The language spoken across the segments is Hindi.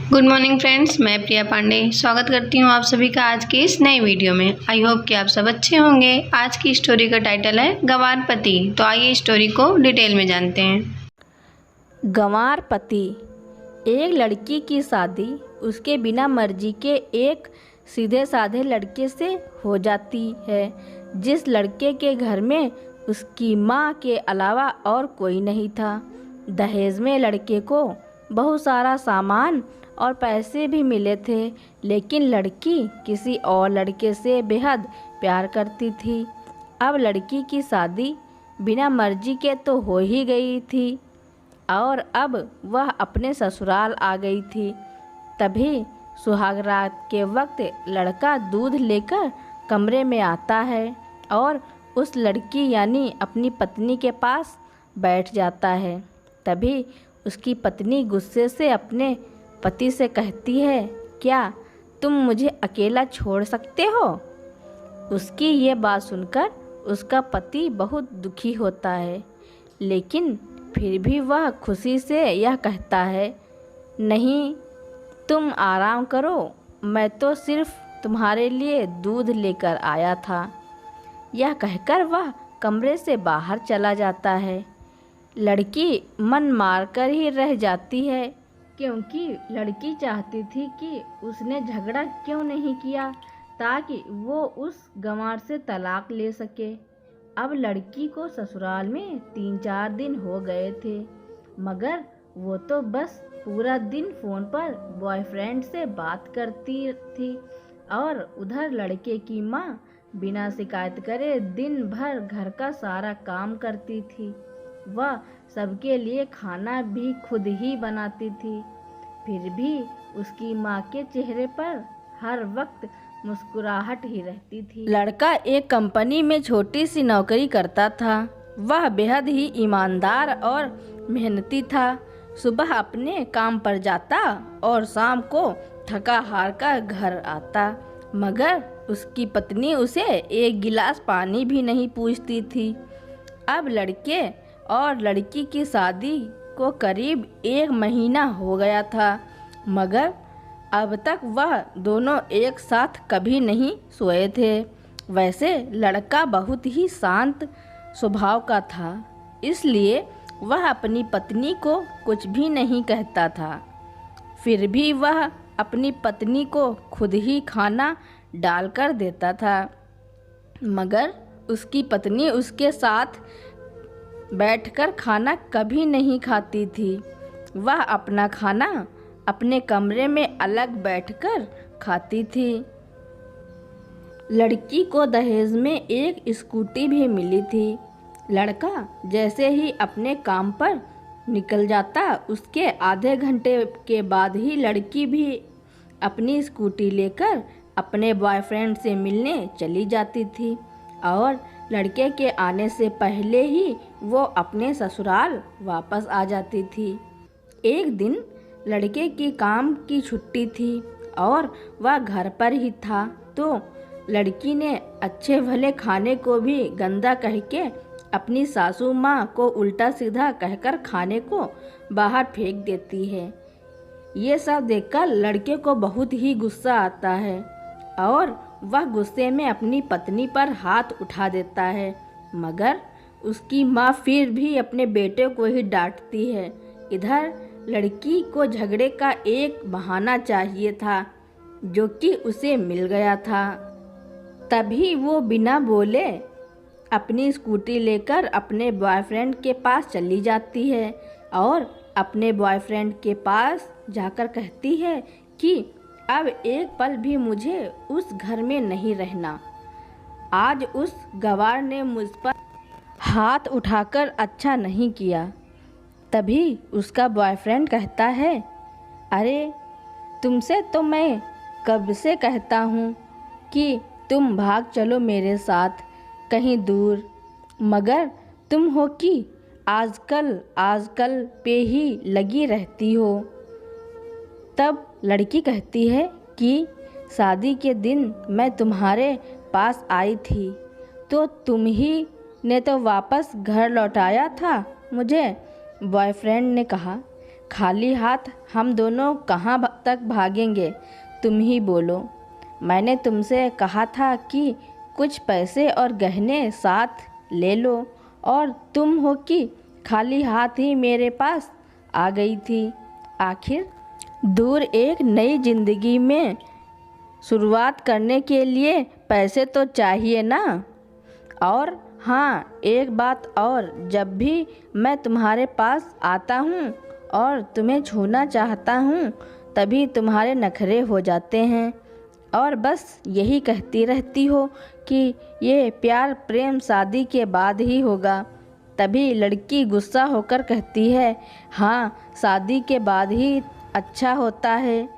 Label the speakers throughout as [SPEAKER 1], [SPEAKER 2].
[SPEAKER 1] गुड मॉर्निंग फ्रेंड्स, मैं प्रिया पांडे स्वागत करती हूँ आप सभी का आज की इस नई वीडियो में। आई होप कि आप सब अच्छे होंगे। आज की स्टोरी का टाइटल है गंवार पति। तो आइए स्टोरी को डिटेल में जानते हैं।
[SPEAKER 2] गंवार पति। एक लड़की की शादी उसके बिना मर्जी के एक सीधे साधे लड़के से हो जाती है, जिस लड़के के घर में उसकी माँ के अलावा और कोई नहीं था। दहेज में लड़के को बहुत सारा सामान और पैसे भी मिले थे, लेकिन लड़की किसी और लड़के से बेहद प्यार करती थी। अब लड़की की शादी बिना मर्जी के तो हो ही गई थी और अब वह अपने ससुराल आ गई थी। तभी सुहाग रात के वक्त लड़का दूध लेकर कमरे में आता है और उस लड़की यानी अपनी पत्नी के पास बैठ जाता है। तभी उसकी पत्नी गुस्से से अपने पति से कहती है, क्या तुम मुझे अकेला छोड़ सकते हो? उसकी ये बात सुनकर उसका पति बहुत दुखी होता है, लेकिन फिर भी वह खुशी से यह कहता है, नहीं, तुम आराम करो, मैं तो सिर्फ तुम्हारे लिए दूध लेकर आया था। यह कहकर वह कमरे से बाहर चला जाता है। लड़की मन मारकर ही रह जाती है, क्योंकि लड़की चाहती थी कि उसने झगड़ा क्यों नहीं किया ताकि वो उस गंवार से तलाक ले सके। अब लड़की को ससुराल में 3-4 दिन हो गए थे, मगर वो तो बस पूरा दिन फ़ोन पर बॉयफ्रेंड से बात करती थी और उधर लड़के की माँ बिना शिकायत करे दिन भर घर का सारा काम करती थी। वह सबके लिए खाना भी खुद ही बनाती थी। फिर भी उसकी माँ के चेहरे पर हर वक्त मुस्कुराहट ही रहती थी। लड़का एक कंपनी में छोटी सी नौकरी करता था। वह बेहद ही ईमानदार और मेहनती था। सुबह अपने काम पर जाता और शाम को थका हार कर घर आता, मगर उसकी पत्नी उसे एक गिलास पानी भी नहीं पूछती थी। अब लड़के और लड़की की शादी को करीब 1 महीना हो गया था, मगर अब तक वह दोनों एक साथ कभी नहीं सोए थे। वैसे लड़का बहुत ही शांत स्वभाव का था, इसलिए वह अपनी पत्नी को कुछ भी नहीं कहता था। फिर भी वह अपनी पत्नी को खुद ही खाना डालकर देता था, मगर उसकी पत्नी उसके साथ बैठकर खाना कभी नहीं खाती थी। वह अपना खाना अपने कमरे में अलग बैठकर खाती थी। लड़की को दहेज में एक स्कूटी भी मिली थी। लड़का जैसे ही अपने काम पर निकल जाता, उसके आधे घंटे के बाद ही लड़की भी अपनी स्कूटी लेकर अपने बॉयफ्रेंड से मिलने चली जाती थी और लड़के के आने से पहले ही वो अपने ससुराल वापस आ जाती थी। एक दिन लड़के की काम की छुट्टी थी और वह घर पर ही था, तो लड़की ने अच्छे भले खाने को भी गंदा कह के अपनी सासू माँ को उल्टा सीधा कहकर खाने को बाहर फेंक देती है। ये सब देखकर लड़के को बहुत ही गुस्सा आता है और वह गुस्से में अपनी पत्नी पर हाथ उठा देता है, मगर उसकी माँ फिर भी अपने बेटे को ही डांटती है। इधर लड़की को झगड़े का एक बहाना चाहिए था, जो कि उसे मिल गया था। तभी वो बिना बोले अपनी स्कूटी लेकर अपने बॉयफ्रेंड के पास चली जाती है और अपने बॉयफ्रेंड के पास जाकर कहती है कि अब एक पल भी मुझे उस घर में नहीं रहना। आज उस गंवार ने मुझ पर हाथ उठाकर अच्छा नहीं किया। तभी उसका बॉयफ्रेंड कहता है, अरे तुमसे तो मैं कब से कहता हूँ कि तुम भाग चलो मेरे साथ कहीं दूर, मगर तुम हो कि आजकल पे ही लगी रहती हो। तब लड़की कहती है कि शादी के दिन मैं तुम्हारे पास आई थी तो तुम ही ने तो वापस घर लौटाया था मुझे। बॉयफ्रेंड ने कहा, खाली हाथ हम दोनों कहाँ तक भागेंगे, तुम ही बोलो। मैंने तुमसे कहा था कि कुछ पैसे और गहने साथ ले लो, और तुम हो कि खाली हाथ ही मेरे पास आ गई थी। आखिर दूर एक नई ज़िंदगी में शुरुआत करने के लिए पैसे तो चाहिए ना। और हाँ, एक बात और, जब भी मैं तुम्हारे पास आता हूँ और तुम्हें छूना चाहता हूँ तभी तुम्हारे नखरे हो जाते हैं और बस यही कहती रहती हो कि ये प्यार प्रेम शादी के बाद ही होगा। तभी लड़की गुस्सा होकर कहती है, हाँ, शादी के बाद ही अच्छा होता है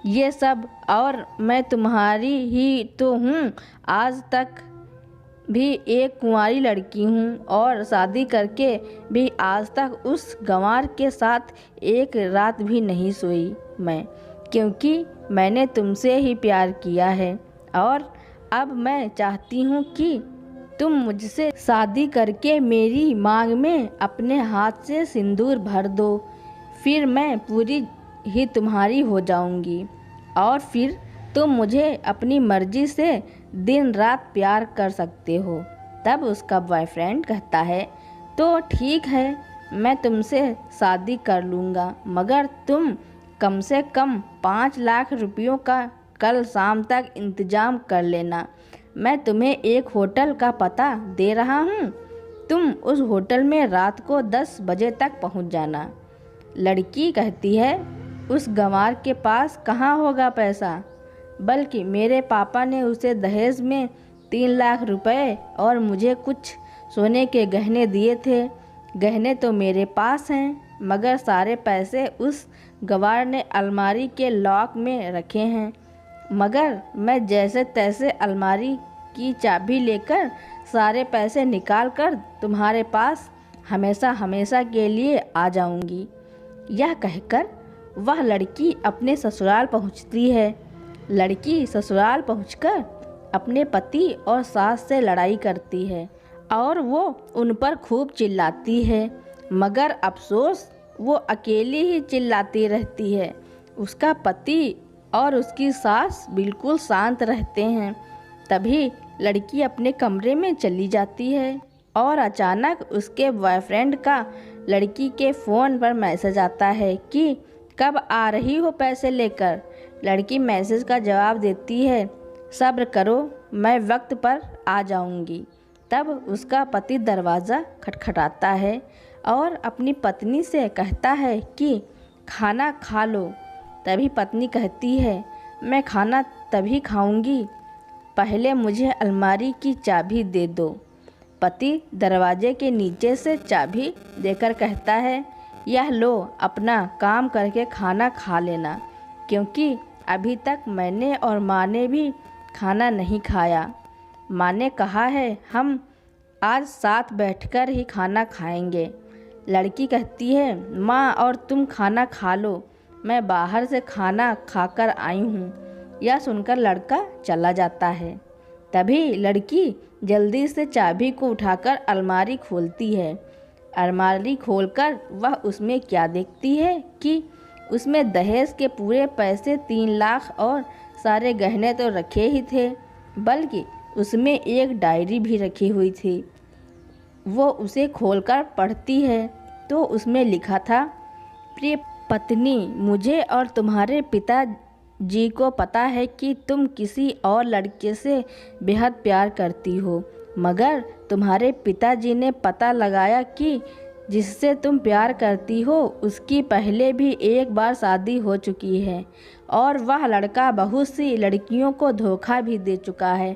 [SPEAKER 2] ये सब, और मैं तुम्हारी ही तो हूँ। आज तक भी एक कुंवारी लड़की हूँ और शादी करके भी आज तक उस गंवार के साथ एक रात भी नहीं सोई मैं, क्योंकि मैंने तुमसे ही प्यार किया है। और अब मैं चाहती हूँ कि तुम मुझसे शादी करके मेरी मांग में अपने हाथ से सिंदूर भर दो, फिर मैं पूरी ही तुम्हारी हो जाऊंगी और फिर तुम मुझे अपनी मर्जी से दिन रात प्यार कर सकते हो। तब उसका बॉयफ्रेंड कहता है, तो ठीक है, मैं तुमसे शादी कर लूँगा, मगर तुम कम से कम 5 लाख रुपयों का कल शाम तक इंतज़ाम कर लेना। मैं तुम्हें एक होटल का पता दे रहा हूँ, तुम उस होटल में रात को 10 बजे तक पहुँच जाना। लड़की कहती है, उस गंवार के पास कहाँ होगा पैसा, बल्कि मेरे पापा ने उसे दहेज में 3 लाख रुपए और मुझे कुछ सोने के गहने दिए थे। गहने तो मेरे पास हैं, मगर सारे पैसे उस गंवार ने अलमारी के लॉक में रखे हैं। मगर मैं जैसे तैसे अलमारी की चाबी लेकर सारे पैसे निकाल कर तुम्हारे पास हमेशा हमेशा के लिए आ जाऊंगी। यह कहकर वह लड़की अपने ससुराल पहुंचती है। लड़की ससुराल पहुंचकर अपने पति और सास से लड़ाई करती है और वो उन पर खूब चिल्लाती है, मगर अफसोस वो अकेली ही चिल्लाती रहती है। उसका पति और उसकी सास बिल्कुल शांत रहते हैं। तभी लड़की अपने कमरे में चली जाती है और अचानक उसके बॉयफ्रेंड का लड़की के फ़ोन पर मैसेज आता है कि कब आ रही हो पैसे लेकर। लड़की मैसेज का जवाब देती है, सब्र करो, मैं वक्त पर आ जाऊंगी। तब उसका पति दरवाज़ा खटखटाता है और अपनी पत्नी से कहता है कि खाना खा लो। तभी पत्नी कहती है, मैं खाना तभी खाऊंगी, पहले मुझे अलमारी की चाबी दे दो। पति दरवाजे के नीचे से चाबी देकर कहता है, यह लो, अपना काम करके खाना खा लेना, क्योंकि अभी तक मैंने और माँ ने भी खाना नहीं खाया। माँ ने कहा है हम आज साथ बैठकर ही खाना खाएंगे। लड़की कहती है, माँ और तुम खाना खा लो, मैं बाहर से खाना खाकर आई हूँ। यह सुनकर लड़का चला जाता है। तभी लड़की जल्दी से चाबी को उठाकर अलमारी खोलती है। अलमारी खोलकर वह उसमें क्या देखती है कि उसमें दहेज के पूरे पैसे 3 लाख और सारे गहने तो रखे ही थे, बल्कि उसमें एक डायरी भी रखी हुई थी। वो उसे खोलकर पढ़ती है तो उसमें लिखा था, प्रिय पत्नी, मुझे और तुम्हारे पिताजी को पता है कि तुम किसी और लड़के से बेहद प्यार करती हो, मगर तुम्हारे पिताजी ने पता लगाया कि जिससे तुम प्यार करती हो उसकी पहले भी एक बार शादी हो चुकी है और वह लड़का बहुत सी लड़कियों को धोखा भी दे चुका है।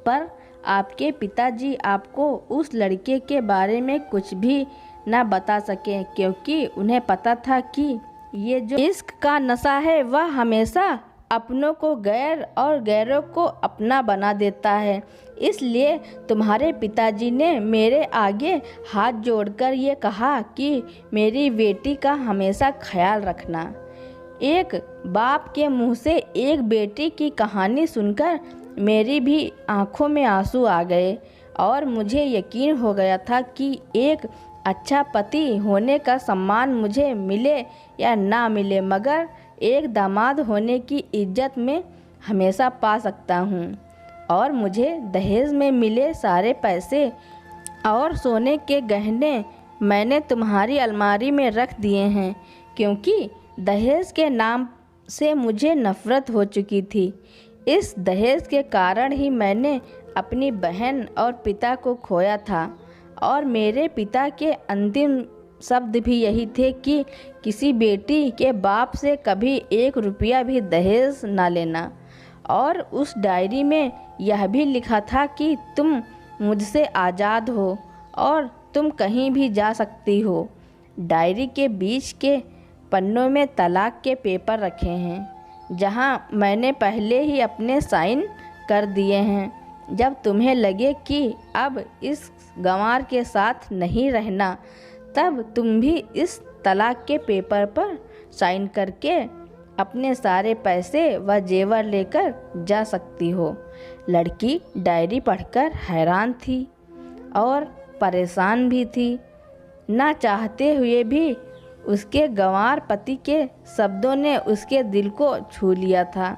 [SPEAKER 2] पर आपके पिताजी आपको उस लड़के के बारे में कुछ भी न बता सके, क्योंकि उन्हें पता था कि ये जो इश्क का नशा है वह हमेशा अपनों को गैर और गैरों को अपना बना देता है। इसलिए तुम्हारे पिताजी ने मेरे आगे हाथ जोड़कर ये कहा कि मेरी बेटी का हमेशा ख्याल रखना। एक बाप के मुंह से एक बेटी की कहानी सुनकर मेरी भी आंखों में आंसू आ गए और मुझे यकीन हो गया था कि एक अच्छा पति होने का सम्मान मुझे मिले या ना मिले, मगर एक दामाद होने की इज्जत में हमेशा पा सकता हूँ और मुझे दहेज में मिले सारे पैसे और सोने के गहने मैंने तुम्हारी अलमारी में रख दिए हैं, क्योंकि दहेज के नाम से मुझे नफ़रत हो चुकी थी। इस दहेज के कारण ही मैंने अपनी बहन और पिता को खोया था और मेरे पिता के अंतिम शब्द भी यही थे कि किसी बेटी के बाप से कभी 1 रुपया भी दहेज ना लेना। और उस डायरी में यह भी लिखा था कि तुम मुझसे आज़ाद हो और तुम कहीं भी जा सकती हो। डायरी के बीच के पन्नों में तलाक के पेपर रखे हैं, जहां मैंने पहले ही अपने साइन कर दिए हैं। जब तुम्हें लगे कि अब इस गंवार के साथ नहीं रहना, तब तुम भी इस तलाक के पेपर पर साइन करके अपने सारे पैसे व जेवर लेकर जा सकती हो। लड़की डायरी पढ़कर हैरान थी और परेशान भी थी। ना चाहते हुए भी उसके गंवार पति के शब्दों ने उसके दिल को छू लिया था।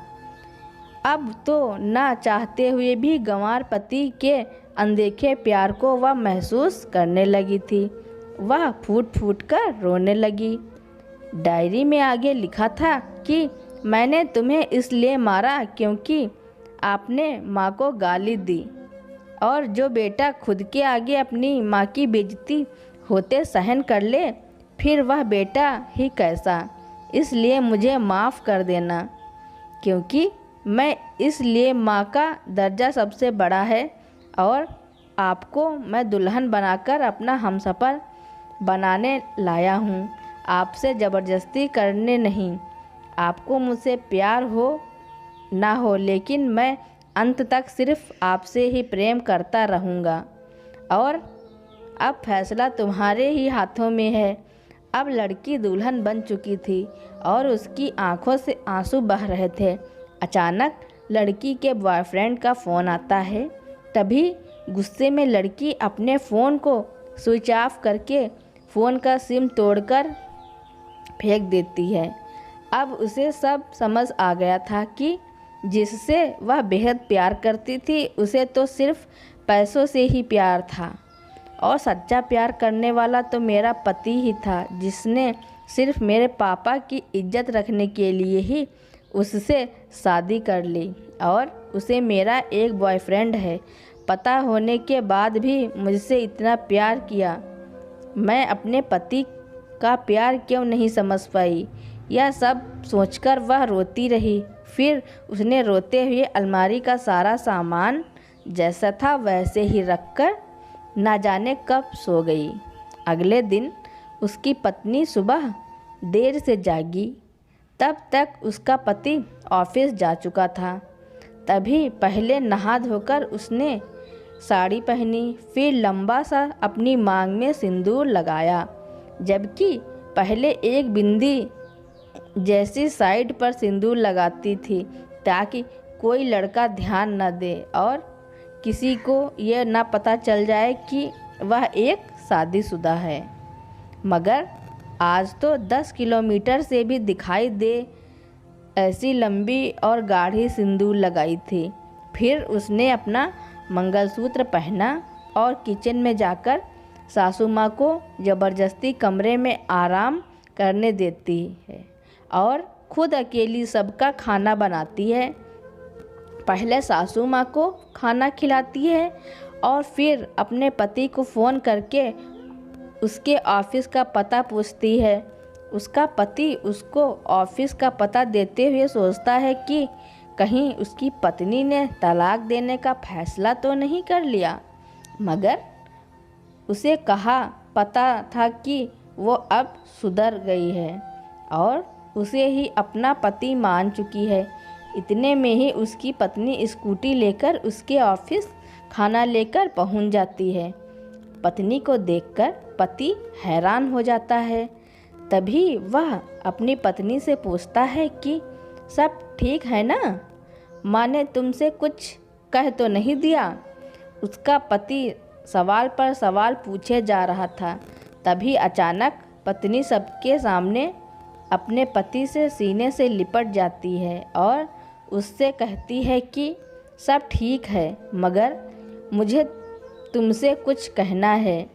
[SPEAKER 2] अब तो ना चाहते हुए भी गंवार पति के अनदेखे प्यार को वह महसूस करने लगी थी। वह फूट फूट कर रोने लगी। डायरी में आगे लिखा था कि मैंने तुम्हें इसलिए मारा क्योंकि आपने माँ को गाली दी, और जो बेटा खुद के आगे अपनी माँ की बेइज्जती होते सहन कर ले, फिर वह बेटा ही कैसा। इसलिए मुझे माफ़ कर देना, क्योंकि मैं इसलिए माँ का दर्जा सबसे बड़ा है और आपको मैं दुल्हन बनाकर अपना हमसफ़र बनाने लाया हूँ, आपसे ज़बरदस्ती करने नहीं। आपको मुझसे प्यार हो ना हो, लेकिन मैं अंत तक सिर्फ आपसे ही प्रेम करता रहूँगा और अब फैसला तुम्हारे ही हाथों में है। अब लड़की दुल्हन बन चुकी थी और उसकी आंखों से आंसू बह रहे थे। अचानक लड़की के बॉयफ्रेंड का फ़ोन आता है। तभी गुस्से में लड़की अपने फ़ोन को स्विच ऑफ करके फ़ोन का सिम तोड़कर फेंक देती है। अब उसे सब समझ आ गया था कि जिससे वह बेहद प्यार करती थी, उसे तो सिर्फ पैसों से ही प्यार था, और सच्चा प्यार करने वाला तो मेरा पति ही था, जिसने सिर्फ मेरे पापा की इज्जत रखने के लिए ही उससे शादी कर ली, और उसे मेरा एक बॉयफ्रेंड है। पता होने के बाद भी मुझसे इतना प्यार किया। मैं अपने पति का प्यार क्यों नहीं समझ पाई, यह सब सोचकर वह रोती रही। फिर उसने रोते हुए अलमारी का सारा सामान जैसा था वैसे ही रखकर ना जाने कब सो गई। अगले दिन उसकी पत्नी सुबह देर से जागी। तब तक उसका पति ऑफिस जा चुका था। तभी पहले नहा धोकर उसने साड़ी पहनी, फिर लंबा सा अपनी मांग में सिंदूर लगाया, जबकि पहले एक बिंदी जैसी साइड पर सिंदूर लगाती थी ताकि कोई लड़का ध्यान न दे और किसी को यह ना पता चल जाए कि वह एक शादीशुदा है। मगर आज तो 10 किलोमीटर से भी दिखाई दे ऐसी लंबी और गाढ़ी सिंदूर लगाई थी। फिर उसने अपना मंगलसूत्र पहना और किचन में जाकर सासू माँ को ज़बरदस्ती कमरे में आराम करने देती है और खुद अकेली सबका खाना बनाती है। पहले सासू माँ को खाना खिलाती है और फिर अपने पति को फ़ोन करके उसके ऑफिस का पता पूछती है। उसका पति उसको ऑफिस का पता देते हुए सोचता है कि कहीं उसकी पत्नी ने तलाक देने का फैसला तो नहीं कर लिया, मगर उसे कहा पता था कि वो अब सुधर गई है और उसे ही अपना पति मान चुकी है। इतने में ही उसकी पत्नी स्कूटी लेकर उसके ऑफिस खाना लेकर पहुंच जाती है। पत्नी को देखकर पति हैरान हो जाता है। तभी वह अपनी पत्नी से पूछता है कि सब ठीक है ना, माँ ने तुमसे कुछ कह तो नहीं दिया। उसका पति सवाल पर सवाल पूछे जा रहा था। तभी अचानक पत्नी सबके सामने अपने पति से सीने से लिपट जाती है और उससे कहती है कि सब ठीक है, मगर मुझे तुमसे कुछ कहना है।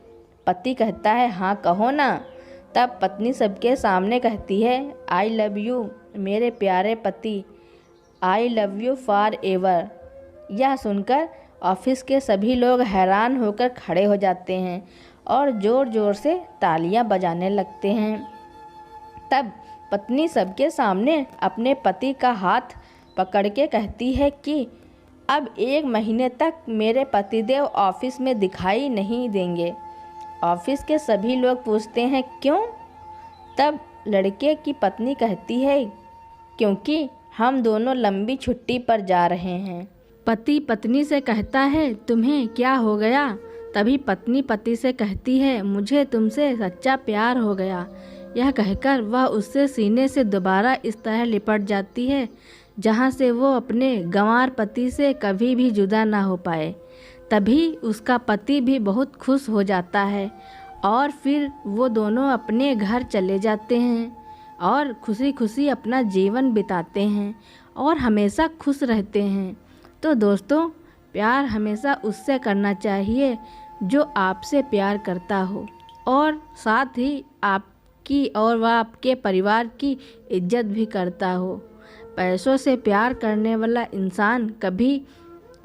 [SPEAKER 2] पति कहता है, हाँ कहो ना। तब पत्नी सबके सामने कहती है, आई लव यू मेरे प्यारे पति, I love you for ever. यह सुनकर ऑफिस के सभी लोग हैरान होकर खड़े हो जाते हैं और ज़ोर ज़ोर से तालियां बजाने लगते हैं। तब पत्नी सबके सामने अपने पति का हाथ पकड़ के कहती है कि अब 1 महीने तक मेरे पतिदेव ऑफिस में दिखाई नहीं देंगे। ऑफिस के सभी लोग पूछते हैं, क्यों? तब लड़के की पत्नी कहती है, क्योंकि हम दोनों लंबी छुट्टी पर जा रहे हैं। पति पत्नी से कहता है, तुम्हें क्या हो गया? तभी पत्नी पति से कहती है, मुझे तुमसे सच्चा प्यार हो गया। यह कहकर वह उससे सीने से दोबारा इस तरह लिपट जाती है जहाँ से वो अपने गंवार पति से कभी भी जुदा ना हो पाए। तभी उसका पति भी बहुत खुश हो जाता है और फिर वो दोनों अपने घर चले जाते हैं और खुशी खुशी अपना जीवन बिताते हैं और हमेशा खुश रहते हैं। तो दोस्तों, प्यार हमेशा उससे करना चाहिए जो आपसे प्यार करता हो और साथ ही आपकी और वह आपके परिवार की इज्जत भी करता हो। पैसों से प्यार करने वाला इंसान कभी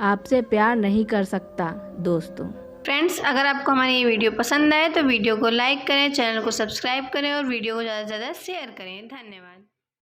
[SPEAKER 2] आपसे प्यार नहीं कर सकता दोस्तों।
[SPEAKER 1] फ्रेंड्स, अगर आपको हमारी ये वीडियो पसंद आए तो वीडियो को लाइक करें, चैनल को सब्सक्राइब करें और वीडियो को ज़्यादा से ज़्यादा शेयर करें। धन्यवाद।